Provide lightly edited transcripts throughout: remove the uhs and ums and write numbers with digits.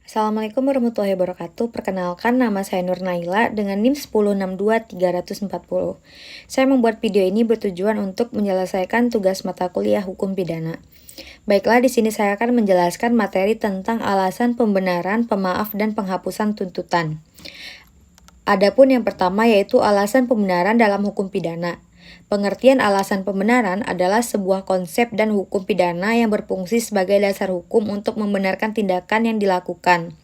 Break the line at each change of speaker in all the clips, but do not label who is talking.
Assalamualaikum warahmatullahi wabarakatuh. Perkenalkan, nama saya Nur Naila dengan NIM 1062340. Saya membuat video ini bertujuan untuk menyelesaikan tugas mata kuliah hukum pidana. Baiklah, di sini saya akan menjelaskan materi tentang alasan pembenaran, pemaaf, dan penghapusan tuntutan. Adapun yang pertama yaitu alasan pembenaran dalam hukum pidana. Pengertian alasan pembenaran adalah sebuah konsep dan hukum pidana yang berfungsi sebagai dasar hukum untuk membenarkan tindakan yang dilakukan.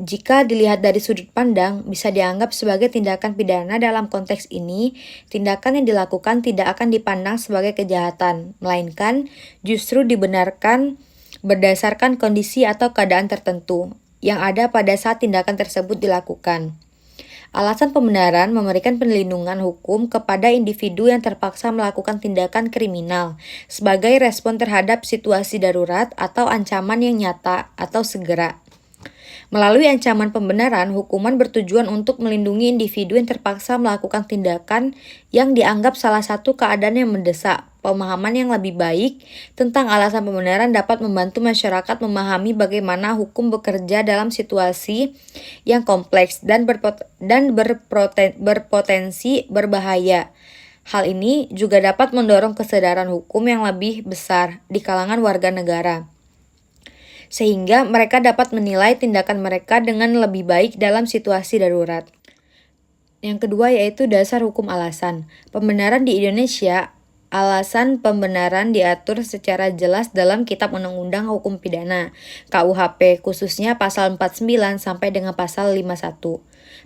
Jika dilihat dari sudut pandang, bisa dianggap sebagai tindakan pidana. Dalam konteks ini, tindakan yang dilakukan tidak akan dipandang sebagai kejahatan, melainkan justru dibenarkan berdasarkan kondisi atau keadaan tertentu yang ada pada saat tindakan tersebut dilakukan. Alasan pembenaran memberikan perlindungan hukum kepada individu yang terpaksa melakukan tindakan kriminal sebagai respon terhadap situasi darurat atau ancaman yang nyata atau segera. Melalui ancaman pembenaran, hukuman bertujuan untuk melindungi individu yang terpaksa melakukan tindakan yang dianggap salah satu keadaan yang mendesak. Pemahaman yang lebih baik tentang alasan pembenaran dapat membantu masyarakat memahami bagaimana hukum bekerja dalam situasi yang kompleks dan berpotensi berbahaya. Hal ini juga dapat mendorong kesadaran hukum yang lebih besar di kalangan warga negara, sehingga mereka dapat menilai tindakan mereka dengan lebih baik dalam situasi darurat. Yang kedua yaitu dasar hukum alasan. Pembenaran di Indonesia, alasan pembenaran diatur secara jelas dalam Kitab Undang-Undang Hukum Pidana, KUHP, khususnya pasal 49 sampai dengan pasal 51.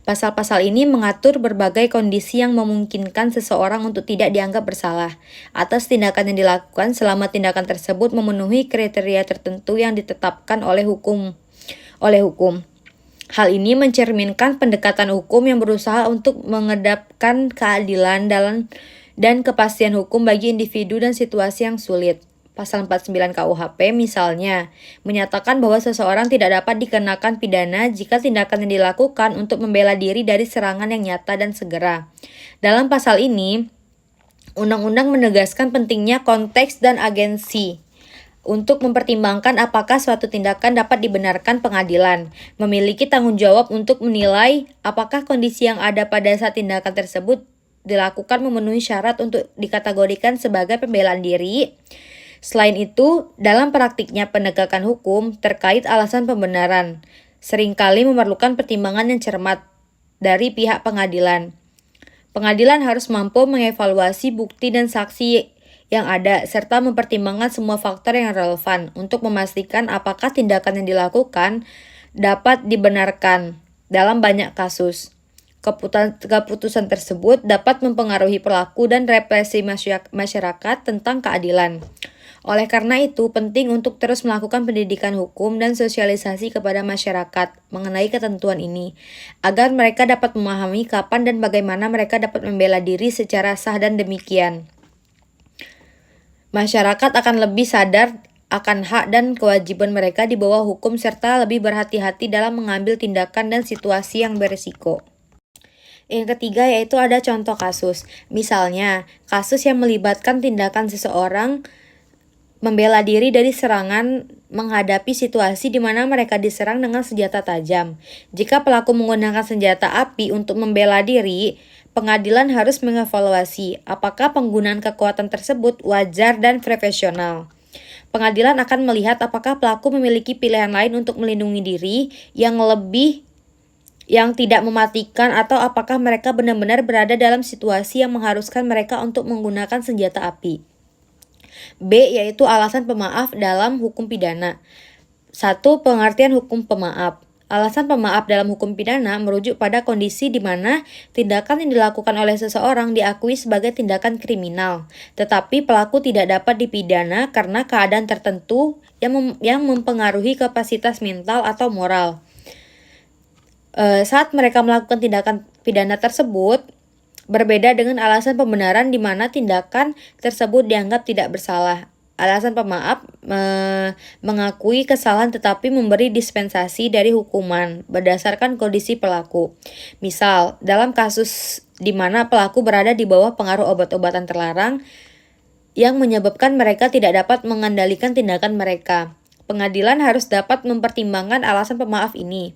Pasal-pasal ini mengatur berbagai kondisi yang memungkinkan seseorang untuk tidak dianggap bersalah atas tindakan yang dilakukan selama tindakan tersebut memenuhi kriteria tertentu yang ditetapkan oleh hukum. Hal ini mencerminkan pendekatan hukum yang berusaha untuk mengedepankan keadilan dan kepastian hukum bagi individu dan situasi yang sulit. Pasal 49 KUHP misalnya menyatakan bahwa seseorang tidak dapat dikenakan pidana jika tindakan yang dilakukan untuk membela diri dari serangan yang nyata dan segera. Dalam pasal ini, undang-undang menegaskan pentingnya konteks dan agensi untuk mempertimbangkan apakah suatu tindakan dapat dibenarkan pengadilan, memiliki tanggung jawab untuk menilai apakah kondisi yang ada pada saat tindakan tersebut dilakukan memenuhi syarat untuk dikategorikan sebagai pembelaan diri. Selain itu, dalam praktiknya penegakan hukum terkait alasan pembenaran seringkali memerlukan pertimbangan yang cermat dari pihak pengadilan. Pengadilan harus mampu mengevaluasi bukti dan saksi yang ada serta mempertimbangkan semua faktor yang relevan untuk memastikan apakah tindakan yang dilakukan dapat dibenarkan. Dalam banyak kasus, keputusan tersebut dapat mempengaruhi perilaku dan represi masyarakat tentang keadilan. Oleh karena itu, penting untuk terus melakukan pendidikan hukum dan sosialisasi kepada masyarakat mengenai ketentuan ini, agar mereka dapat memahami kapan dan bagaimana mereka dapat membela diri secara sah dan demikian. Masyarakat akan lebih sadar akan hak dan kewajiban mereka di bawah hukum serta lebih berhati-hati dalam mengambil tindakan dan situasi yang berisiko. Yang ketiga yaitu ada contoh kasus. Misalnya, kasus yang melibatkan tindakan seseorang membela diri dari serangan menghadapi situasi di mana mereka diserang dengan senjata tajam. Jika pelaku menggunakan senjata api untuk membela diri, pengadilan harus mengevaluasi apakah penggunaan kekuatan tersebut wajar dan profesional. Pengadilan akan melihat apakah pelaku memiliki pilihan lain untuk melindungi diri yang tidak mematikan atau apakah mereka benar-benar berada dalam situasi yang mengharuskan mereka untuk menggunakan senjata api. B. Yaitu alasan pemaaf dalam hukum pidana. 1. Pengertian hukum pemaaf. Alasan pemaaf dalam hukum pidana merujuk pada kondisi di mana tindakan yang dilakukan oleh seseorang diakui sebagai tindakan kriminal, tetapi pelaku tidak dapat dipidana karena keadaan tertentu yang mempengaruhi kapasitas mental atau moral. Saat mereka melakukan tindakan pidana tersebut, berbeda dengan alasan pembenaran di mana tindakan tersebut dianggap tidak bersalah. Alasan pemaaf mengakui kesalahan tetapi memberi dispensasi dari hukuman berdasarkan kondisi pelaku. Misal, dalam kasus di mana pelaku berada di bawah pengaruh obat-obatan terlarang yang menyebabkan mereka tidak dapat mengendalikan tindakan mereka. Pengadilan harus dapat mempertimbangkan alasan pemaaf ini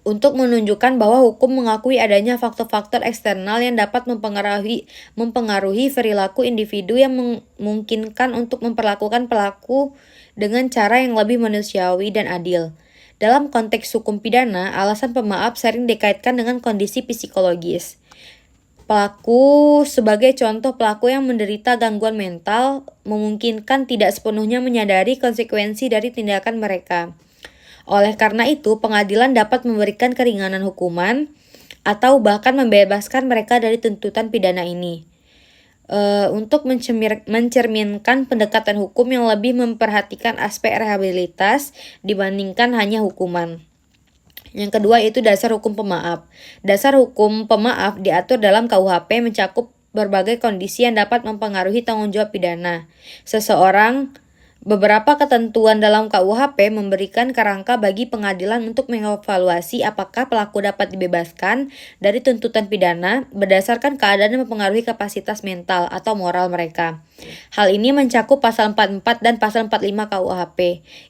untuk menunjukkan bahwa hukum mengakui adanya faktor-faktor eksternal yang dapat mempengaruhi perilaku individu yang memungkinkan untuk memperlakukan pelaku dengan cara yang lebih manusiawi dan adil. Dalam konteks hukum pidana, alasan pemaaf sering dikaitkan dengan kondisi psikologis pelaku. Sebagai contoh, pelaku yang menderita gangguan mental memungkinkan tidak sepenuhnya menyadari konsekuensi dari tindakan mereka. Oleh karena itu, pengadilan dapat memberikan keringanan hukuman atau bahkan membebaskan mereka dari tuntutan pidana ini. Untuk mencerminkan pendekatan hukum yang lebih memperhatikan aspek rehabilitas dibandingkan hanya hukuman. Yang kedua itu dasar hukum pemaaf. Dasar hukum pemaaf diatur dalam KUHP mencakup berbagai kondisi yang dapat mempengaruhi tanggung jawab pidana seseorang. Beberapa ketentuan dalam KUHP memberikan kerangka bagi pengadilan untuk mengevaluasi apakah pelaku dapat dibebaskan dari tuntutan pidana berdasarkan keadaan yang mempengaruhi kapasitas mental atau moral mereka. Hal ini mencakup pasal 44 dan pasal 45 KUHP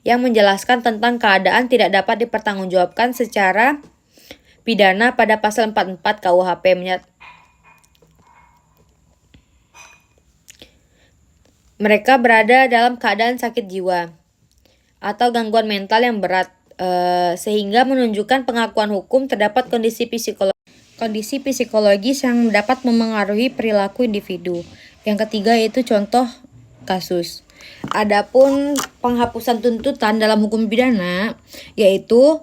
yang menjelaskan tentang keadaan tidak dapat dipertanggungjawabkan secara pidana. Pada pasal 44 KUHP mereka berada dalam keadaan sakit jiwa atau gangguan mental yang berat, sehingga menunjukkan pengakuan hukum terdapat kondisi psikologis yang dapat memengaruhi perilaku individu. Yang ketiga yaitu contoh kasus. Adapun penghapusan tuntutan dalam hukum pidana yaitu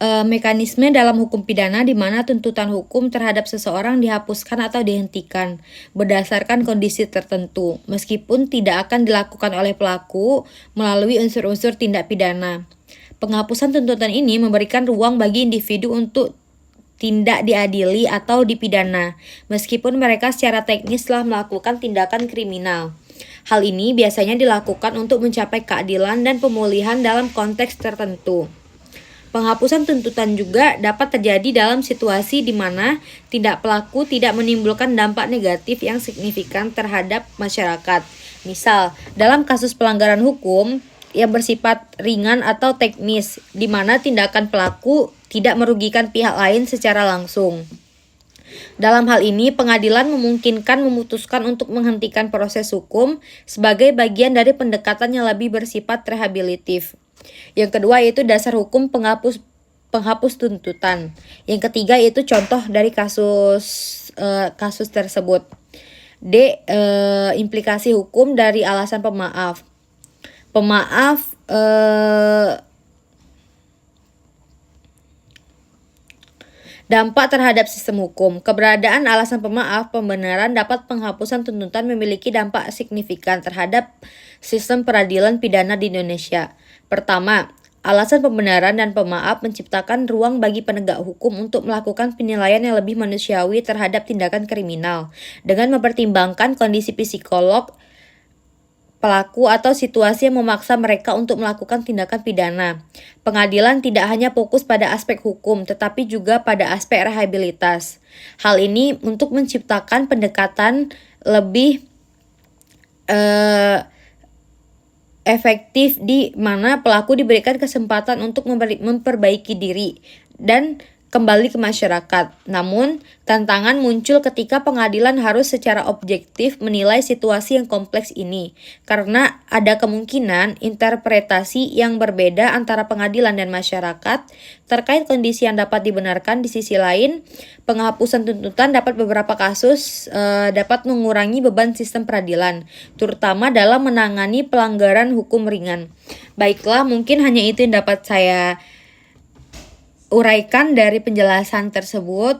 mekanisme dalam hukum pidana di mana tuntutan hukum terhadap seseorang dihapuskan atau dihentikan berdasarkan kondisi tertentu, meskipun tidak akan dilakukan oleh pelaku melalui unsur-unsur tindak pidana. Penghapusan tuntutan ini memberikan ruang bagi individu untuk tindak diadili atau dipidana, meskipun mereka secara teknis telah melakukan tindakan kriminal. Hal ini biasanya dilakukan untuk mencapai keadilan dan pemulihan dalam konteks tertentu. Penghapusan tuntutan juga dapat terjadi dalam situasi di mana tindak pelaku tidak menimbulkan dampak negatif yang signifikan terhadap masyarakat. Misal, dalam kasus pelanggaran hukum yang bersifat ringan atau teknis, di mana tindakan pelaku tidak merugikan pihak lain secara langsung. Dalam hal ini, pengadilan memungkinkan memutuskan untuk menghentikan proses hukum sebagai bagian dari pendekatan yang lebih bersifat rehabilitatif. Yang kedua yaitu dasar hukum penghapus tuntutan. Yang ketiga yaitu contoh dari kasus tersebut. D. Implikasi hukum dari alasan pemaaf. Dampak terhadap sistem hukum. Keberadaan alasan pemaaf pembenaran dapat penghapusan tuntutan memiliki dampak signifikan terhadap sistem peradilan pidana di Indonesia. Pertama, alasan pembenaran dan pemaaf menciptakan ruang bagi penegak hukum untuk melakukan penilaian yang lebih manusiawi terhadap tindakan kriminal dengan mempertimbangkan kondisi psikolog pelaku atau situasi yang memaksa mereka untuk melakukan tindakan pidana. Pengadilan tidak hanya fokus pada aspek hukum, tetapi juga pada aspek rehabilitas. Hal ini untuk menciptakan pendekatan lebih efektif di mana pelaku diberikan kesempatan untuk memperbaiki diri dan kembali ke masyarakat. Namun, tantangan muncul ketika pengadilan harus secara objektif menilai situasi yang kompleks ini, karena ada kemungkinan interpretasi yang berbeda antara pengadilan dan masyarakat terkait kondisi yang dapat dibenarkan. Di sisi lain, penghapusan tuntutan dapat beberapa kasus dapat mengurangi beban sistem peradilan, terutama dalam menangani pelanggaran hukum ringan. Baiklah, mungkin hanya itu yang dapat saya uraikan dari penjelasan tersebut.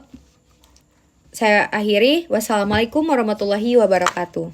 Saya akhiri. Wassalamualaikum warahmatullahi wabarakatuh.